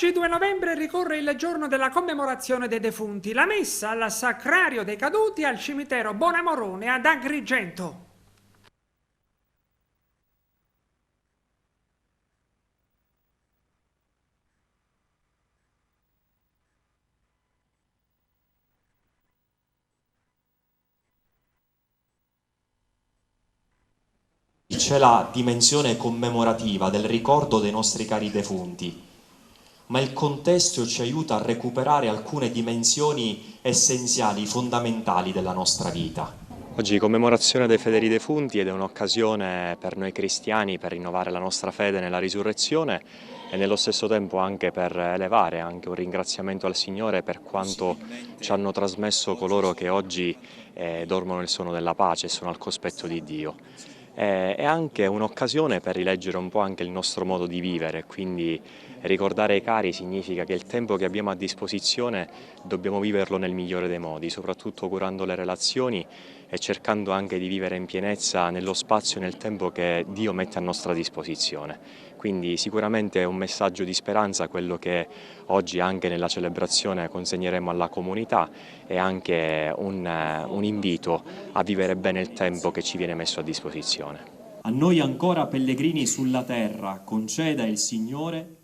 Oggi, 2 novembre, ricorre il giorno della commemorazione dei defunti. La messa al Sacrario dei Caduti al cimitero Bonamorone ad Agrigento. C'è la dimensione commemorativa del ricordo dei nostri cari defunti, ma il contesto ci aiuta a recuperare alcune dimensioni essenziali, fondamentali della nostra vita. Oggi commemorazione dei fedeli defunti ed è un'occasione per noi cristiani per rinnovare la nostra fede nella risurrezione e nello stesso tempo anche per elevare anche un ringraziamento al Signore per quanto ci hanno trasmesso coloro che oggi dormono nel sonno della pace e sono al cospetto di Dio. È anche un'occasione per rileggere un po' anche il nostro modo di vivere, quindi ricordare i cari significa che il tempo che abbiamo a disposizione dobbiamo viverlo nel migliore dei modi, soprattutto curando le relazioni e cercando anche di vivere in pienezza nello spazio e nel tempo che Dio mette a nostra disposizione. Quindi sicuramente è un messaggio di speranza quello che oggi anche nella celebrazione consegneremo alla comunità e anche un invito a vivere bene il tempo che ci viene messo a disposizione. A noi ancora pellegrini sulla terra conceda il Signore